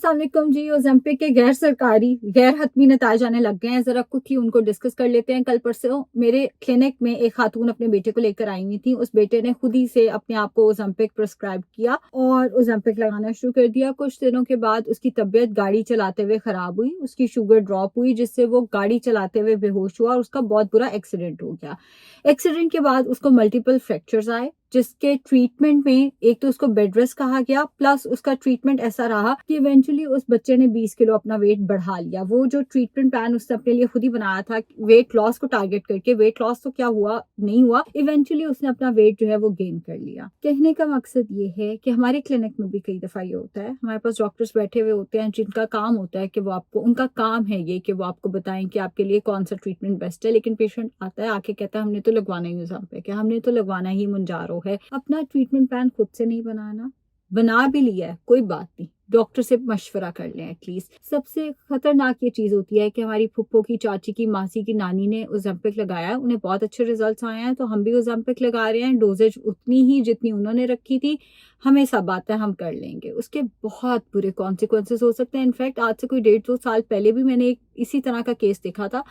अस्सलाम वालेकुम जी। ओज़ेम्पिक के गैर सरकारी गैर हतमी नताइज आने लग गए हैं। ज़रा क्विकली उनको डिस्कस कर लेते हैं। कल परसों मेरे क्लिनिक में एक खातून अपने बेटे को लेकर आई हुई थी। उस बेटे ने खुद ही से अपने आप को ओज़ेम्पिक प्रिस्क्राइब किया और ओज़ेम्पिक लगाना शुरू कर दिया। कुछ दिनों के बाद उसकी तबीयत गाड़ी चलाते हुए ख़राब हुई, उसकी शुगर ड्रॉप हुई, जिससे वो गाड़ी चलाते हुए बेहोश हुआ और उसका बहुत बुरा एक्सीडेंट हो गया। एक्सीडेंट के बाद उसको मल्टीपल फ्रैक्चर्स आए, जिसके ट्रीटमेंट में एक तो उसको बेड रेस्ट कहा गया, प्लस उसका ट्रीटमेंट ऐसा रहा कि इवेंचुअली उस बच्चे ने 20 किलो अपना वेट बढ़ा लिया। वो जो ट्रीटमेंट प्लान उसने अपने लिए खुद ही बनाया था वेट लॉस को टारगेट करके, वेट लॉस तो क्या हुआ नहीं हुआ, इवेंचुअली उसने अपना वेट जो है वो गेन कर लिया। कहने का मकसद ये है कि हमारे क्लिनिक में भी कई दफा ये होता है, हमारे पास डॉक्टर्स बैठे हुए होते हैं जिनका काम होता है कि वो आपको, उनका काम है ये कि वो आपको बताएं कि आपके लिए कौन सा ट्रीटमेंट बेस्ट है, लेकिन पेशेंट आता है आके कहता है हमने तो लगवाना ही ओज़ेम्पिक है, हमने तो लगवाना ही मुंजारो है। अपना ट्रीटमेंट प्लान खुद से नहीं बनाना, बना भी लिया है कोई बात नहीं, डॉक्टर से मशवरा कर लें एटलीस्ट। सबसे खतरनाक ये चीज होती है कि हमारी फुप्पो की, चाची की, मासी की, नानी ने ओज़ेम्पिक लगाया, उन्हें बहुत अच्छे रिजल्ट्स आए हैं, तो हम भी ओज़ेम्पिक लगा रहे हैं। डोजेज उतनी ही जितनी उन्होंने रखी थी, हमें सब बातें हम कर लेंगे, उसके बहुत बुरे कॉन्सिक्वेंसेस हो सकते हैं। इनफैक्ट आज से कोई 1.5-2 साल पहले भी मैंने एक इसी तरह का केस देखा था।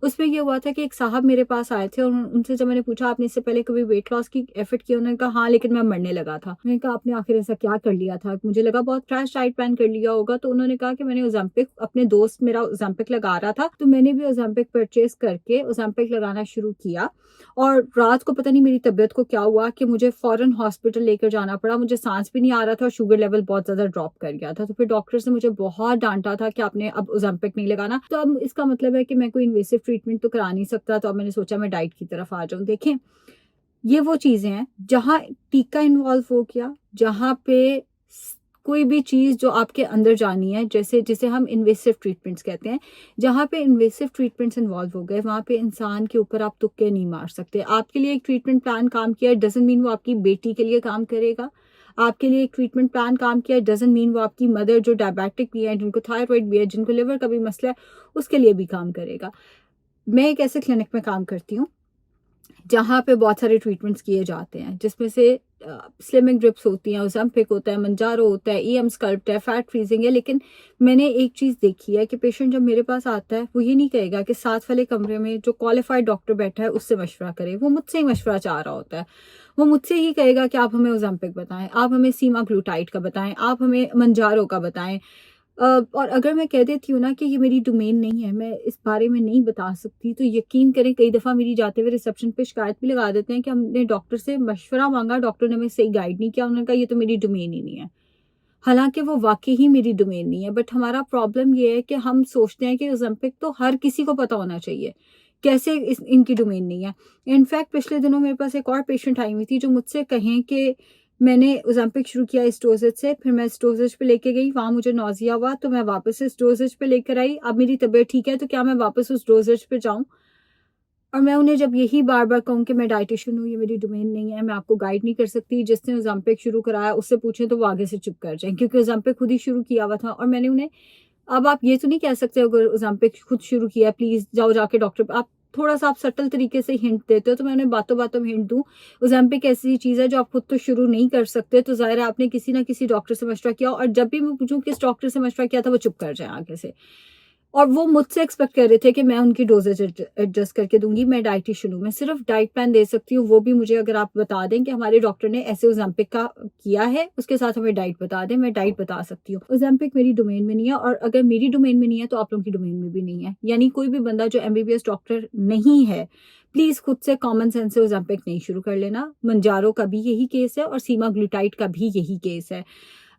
उसमें ये हुआ था कि एक साहब मेरे पास आए थे और उनसे जब मैंने पूछा आपने इससे पहले कभी वेट लॉस की एफर्ट किया, उन्होंने कहा हाँ लेकिन मैं मरने लगा था। मैंने कहा आपने आखिर ऐसा क्या कर लिया था, मुझे लगा बहुत क्रैश डाइट प्लान कर लिया होगा। तो उन्होंने कहा कि मैंने ओज़ेम्पिक, अपने दोस्त मेरा ओज़ेम्पिक लगा रहा था तो मैंने भी ओज़ेम्पिक परचेज करके ओज़ेम्पिक लगाना शुरू किया, और रात को पता नहीं मेरी तबीयत को क्या हुआ कि मुझे फौरन हॉस्पिटल लेकर जाना पड़ा, मुझे सांस भी नहीं आ रहा था और शुगर लेवल बहुत ज्यादा ड्रॉप कर गया था। तो फिर डॉक्टर ने मुझे बहुत डांटा था कि आपने अब ओज़ेम्पिक नहीं लगाना। तो अब इसका मतलब है कि मैं कोई इन्वेसिव ट्रीटमेंट तो करा नहीं सकता, तो अब मैंने सोचा मैं डाइट की तरफ आ जाऊं। देखें, ये वो चीजें हैं जहां टीका इन्वॉल्व हो गया, जहां पे कोई भी चीज जो आपके अंदर जानी है, जैसे जिसे हम इन्वेसिव ट्रीटमेंट्स कहते हैं, जहां पे इन्वेसिव ट्रीटमेंट्स इन्वॉल्व हो गए वहां पे इंसान के ऊपर आप तुक्के नहीं मार सकते। आपके लिए एक ट्रीटमेंट प्लान काम किया डजंट मीन वो आपकी बेटी के लिए काम करेगा। आपके लिए एक ट्रीटमेंट प्लान काम किया डजंट मीन वो आपकी मदर जो डायबिटिक भी है, जिनको थायराइड भी है, जिनको लिवर का भी मसला है, उसके लिए भी काम करेगा। मैं एक ऐसे क्लिनिक में काम करती हूँ जहाँ पे बहुत सारे ट्रीटमेंट्स किए जाते हैं, जिसमें से स्लिमिंग ड्रिप्स होती हैं, ओज़ेम्पिक होता है, मंजारो होता है, ईएम स्कल्प्ट है, फैट फ्रीजिंग है। लेकिन मैंने एक चीज़ देखी है कि पेशेंट जब मेरे पास आता है वो ये नहीं कहेगा कि साथ वाले कमरे में जो क्वालिफाइड डॉक्टर बैठा है उससे मशवरा करे, वो मुझसे ही मशवरा चाह रहा होता है। वो मुझसे ही कहेगा कि आप हमें ओज़ेम्पिक बताएं, आप हमें सीमाग्लूटाइड का बताएं, आप हमें मंजारो का बताएं। और अगर मैं कह देती हूँ ना कि ये मेरी डोमेन नहीं है, मैं इस बारे में नहीं बता सकती, तो यकीन करें कई दफ़ा मेरी जाते हुए रिसेप्शन पे शिकायत भी लगा देते हैं कि हमने डॉक्टर से मशवरा मांगा, डॉक्टर ने हमें सही गाइड नहीं किया, उन्होंने कहा ये तो मेरी डोमेन ही नहीं है। हालांकि वो वाकई ही मेरी डोमेन नहीं है, बट हमारा प्रॉब्लम ये है कि हम सोचते हैं कि ओज़ेम्पिक तो हर किसी को पता होना चाहिए, कैसे इनकी डोमेन नहीं है। इनफैक्ट पिछले दिनों मेरे पास एक और पेशेंट आई हुई थी जो मुझसे कहें कि मैंने ओज़ेम्पिक शुरू किया इस डोजेज से, फिर मैं इस डोजेज पे लेके गई, वहां मुझे नौजिया हुआ तो मैं वापस इस डोजेज पे लेकर आई, अब मेरी तबीयत ठीक है तो क्या मैं वापस उस डोजेज पे जाऊं? और मैं उन्हें जब यही बार बार कहूँ कि मैं डाइटिशियन हूँ, ये मेरी डोमेन नहीं है, मैं आपको गाइड नहीं कर सकती, जिसने ओज़ेम्पिक शुरू कराया उससे पूछें तो वो आगे से चुप कर जाए, क्योंकि ओज़ेम्पिक खुद ही शुरू किया हुआ था। और मैंने उन्हें, अब आप ये तो नहीं कह सकते अगर ओज़ेम्पिक खुद शुरू किया प्लीज जाओ जाके डॉक्टर, आप थोड़ा सा आप सटल तरीके से हिंट देते हो, तो मैं उन्हें बातों बातों में हिंट दूं ओज़ेम्पिक ऐसी चीज है जो आप खुद तो शुरू नहीं कर सकते, तो जाहिर है आपने किसी ना किसी डॉक्टर से मशवरा किया, और जब भी मैं पूछूं किस डॉक्टर से मशवरा किया था वो चुप कर जाए आगे से। और वो मुझसे एक्सपेक्ट कर रहे थे कि मैं उनकी डोजेज एडजस्ट करके दूंगी, मैं डाइटिशियन हूँ, मैं सिर्फ डाइट प्लान दे सकती हूँ, वो भी मुझे अगर आप बता दें कि हमारे डॉक्टर ने ऐसे ओज़ेम्पिक का किया है, उसके साथ हमें डाइट बता दें, मैं डाइट बता सकती हूँ। ओज़ेम्पिक मेरी डोमेन में नहीं है, और अगर मेरी डोमेन में नहीं है तो आप लोगों की डोमेन में भी नहीं है। यानी कोई भी बंदा जो एमबीबीएस डॉक्टर नहीं है, प्लीज खुद से कॉमन सेंस से ओज़ेम्पिक नहीं शुरू कर लेना। मंजारो का भी यही केस है और सीमाग्लूटाइड का भी यही केस है।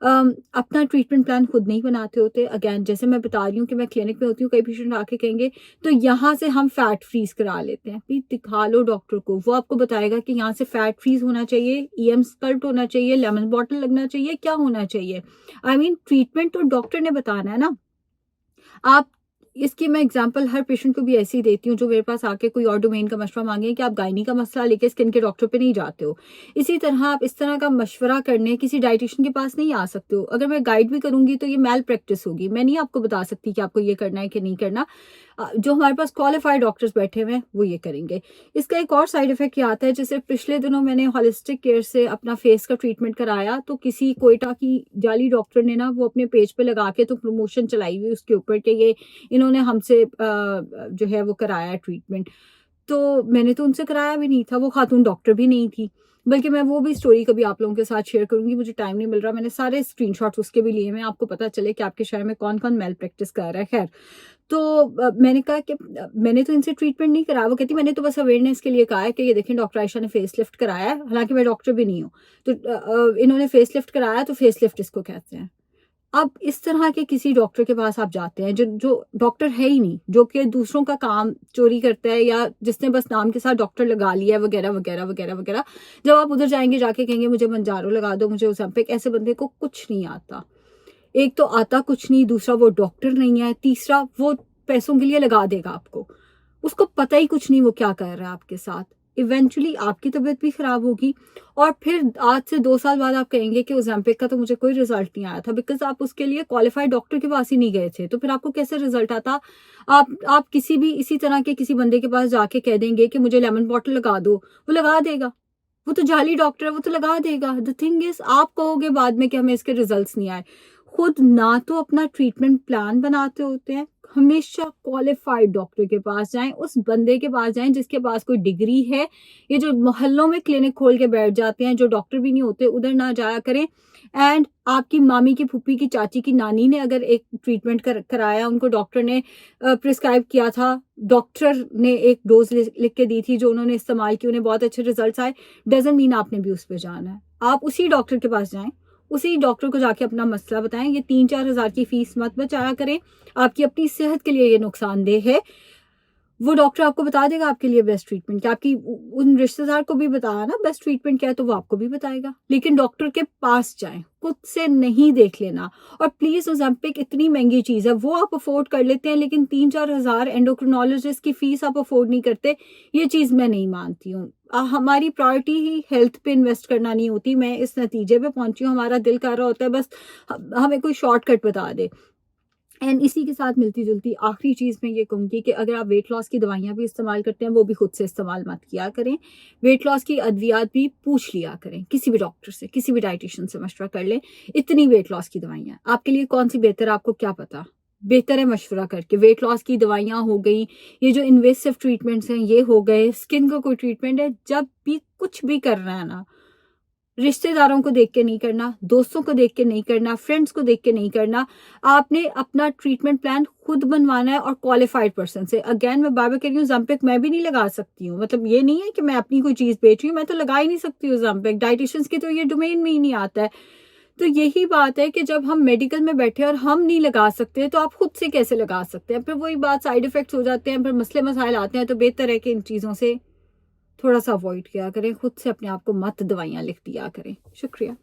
अपना ट्रीटमेंट प्लान खुद नहीं बनाते होते। अगेन जैसे मैं बता रही हूँ कि मैं क्लिनिक में होती हूँ, कई पेशेंट आके कहेंगे तो यहाँ से हम फैट फ्रीज करा लेते हैं। प्लीज दिखा लो डॉक्टर को, वो आपको बताएगा कि यहाँ से फैट फ्रीज होना चाहिए, ईएम स्कल्ट होना चाहिए, लेमन बॉटल लगना चाहिए, क्या होना चाहिए। आई मीन ट्रीटमेंट तो डॉक्टर ने बताना है ना। आप, इसकी मैं एग्जांपल हर पेशेंट को भी ऐसे ही देती हूँ जो मेरे पास आके कोई और डोमेन का मशवरा मांगे कि आप गायनी का मसला लेके स्किन के डॉक्टर पे नहीं जाते हो, इसी तरह आप इस तरह का मशवरा करने किसी डाइटिशियन के पास नहीं आ सकते हो। अगर मैं गाइड भी करूंगी तो ये मैल प्रैक्टिस होगी, मैं नहीं आपको बता सकती कि आपको ये करना है कि नहीं करना। जो हमारे पास क्वालिफाइड डॉक्टर्स बैठे हुए हैं वो ये करेंगे। इसका एक और साइड इफेक्ट ये आता है, जैसे पिछले दिनों मैंने होलिस्टिक केयर से अपना फेस का ट्रीटमेंट कराया, तो किसी कोयटा की जाली डॉक्टर ने ना वो अपने पेज पे लगा के तो प्रमोशन चलाई हुई उसके ऊपर कि ये इन्होंने हमसे जो है वो कराया ट्रीटमेंट। तो मैंने तो उनसे कराया भी नहीं था, वो खातून डॉक्टर भी नहीं थी। बल्कि मैं वो भी स्टोरी कभी आप लोगों के साथ शेयर करूंगी, मुझे टाइम नहीं मिल रहा। मैंने सारे स्क्रीनशॉट्स उसके भी लिए, मैं आपको पता चले कि आपके शहर में कौन कौन मेल प्रैक्टिस कर रहा है। खैर, तो मैंने कहा कि मैंने तो इनसे ट्रीटमेंट नहीं कराया। वो कहती मैंने तो बस अवेयरनेस के लिए कहा है कि ये देखें डॉक्टर आयशा ने फेस लिफ्ट कराया है, हालांकि मैं डॉक्टर भी नहीं हूँ। तो इन्होंने फेस लिफ्ट कराया, तो फेस लिफ्ट इसको कहते हैं। अब इस तरह के किसी डॉक्टर के पास आप जाते हैं जो जो डॉक्टर है ही नहीं, जो कि दूसरों का काम चोरी करता है, या जिसने बस नाम के साथ डॉक्टर लगा लिया है, वगैरह वगैरह वगैरह वगैरह। जब आप उधर जाएंगे, जाके कहेंगे मुझे मंजारो लगा दो, मुझे ओज़ेम्पिक, ऐसे बंदे को कुछ नहीं आता। एक तो आता कुछ नहीं, दूसरा वो डॉक्टर नहीं है, तीसरा वो पैसों के लिए लगा देगा आपको, उसको पता ही कुछ नहीं वो क्या कर रहा है आपके साथ। इवेंचुअली आपकी तबीयत भी खराब होगी, और फिर आज से 2 साल बाद आप कहेंगे कि ओज़ेम्पिक का तो मुझे कोई रिजल्ट नहीं आया था, बिकॉज आप उसके लिए क्वालिफाइड डॉक्टर के पास ही नहीं गए थे। तो फिर आपको कैसे रिजल्ट आता? आप किसी भी इसी तरह के किसी बंदे के पास जाके कह देंगे कि मुझे लेमन बॉटल लगा दो, वो लगा देगा। वो तो जाली डॉक्टर है, वो तो लगा देगा। द थिंग इज, आप कहोगे बाद में कि हमें इसके रिजल्ट्स नहीं आए। खुद ना तो अपना ट्रीटमेंट प्लान बनाते होते हैं, हमेशा क्वालिफाइड डॉक्टर के पास जाएं, उस बंदे के पास जाएं जिसके पास कोई डिग्री है। ये जो मोहल्लों में क्लिनिक खोल के बैठ जाते हैं, जो डॉक्टर भी नहीं होते, उधर ना जाया करें। एंड आपकी मामी की, फूफी की, चाची की, नानी ने अगर एक ट्रीटमेंट कराया, उनको डॉक्टर ने प्रिस्क्राइब किया था, डॉक्टर ने एक डोज लिख के दी थी जो उन्होंने इस्तेमाल की, उन्हें बहुत अच्छे रिजल्ट्स आए, डजंट मीन आपने भी उस पर जाना है। आप उसी डॉक्टर के पास जाएं, उसी डॉक्टर को जाके अपना मसला बताएं। ये 3-4 हज़ार की फीस मत बचाया करें, आपकी अपनी सेहत के लिए ये नुकसानदेह है। वो डॉक्टर आपको बता देगा आपके लिए बेस्ट ट्रीटमेंट क्या, आपकी उन रिश्तेदार को भी बताया ना बेस्ट ट्रीटमेंट क्या है, तो वो आपको भी बताएगा। लेकिन डॉक्टर के पास जाएं, खुद से नहीं देख लेना। और प्लीज, ओज़ेम्पिक इतनी महंगी चीज है, वो आप अफोर्ड कर लेते हैं, लेकिन 3-4 हज़ार एंडोक्रिनोलॉजिस्ट की फीस आप अफोर्ड नहीं करते। ये चीज मैं नहीं मानती हूँ। हमारी प्रायोरिटी ही हेल्थ पे इन्वेस्ट करना नहीं होती। मैं इस नतीजे पे पहुंची हूँ, हमारा दिल कर रहा होता है बस हमें कोई शॉर्टकट बता दे। एंड इसी के साथ मिलती जुलती आखिरी चीज मैं ये कहूंगी कि अगर आप वेट लॉस की दवाइयां भी इस्तेमाल करते हैं, वो भी खुद से इस्तेमाल मत किया करें। वेट लॉस की अद्वियात भी पूछ लिया करें, किसी भी डॉक्टर से, किसी भी डाइटिशियन से मशवरा कर लें। इतनी वेट लॉस की दवाइयां आपके लिए कौन सी बेहतर है, आपको क्या पता। बेहतर है मशवरा करके। वेट लॉस की दवाइयां हो गई, ये जो इन्वेसिव ट्रीटमेंट्स हैं ये हो गए, स्किन का कोई ट्रीटमेंट है, जब भी कुछ भी कर रहा है ना, रिश्तेदारों को देख के नहीं करना, दोस्तों को देख के नहीं करना, फ्रेंड्स को देख के नहीं करना। आपने अपना ट्रीटमेंट प्लान खुद बनवाना है, और क्वालिफाइड पर्सन से। अगेन मैं बार बार कह रही हूँ, ओज़ेम्पिक मैं भी नहीं लगा सकती हूँ, मतलब ये नहीं है कि मैं अपनी कोई चीज बेच रही हूँ, मैं तो लगा ही नहीं सकती हूँ ओज़ेम्पिक। डाइटिशियंस की तो ये डोमेन में ही नहीं आता है। तो यही बात है कि जब हम मेडिकल में बैठे और हम नहीं लगा सकते, तो आप खुद से कैसे लगा सकते हैं? फिर वही बात, साइड इफेक्ट्स हो जाते हैं, फिर मसले मसाइल आते हैं। तो बेहतर है कि इन चीजों से थोड़ा सा अवॉइड किया करें, खुद से अपने आप को मत दवाइयां लिख दिया करें। शुक्रिया।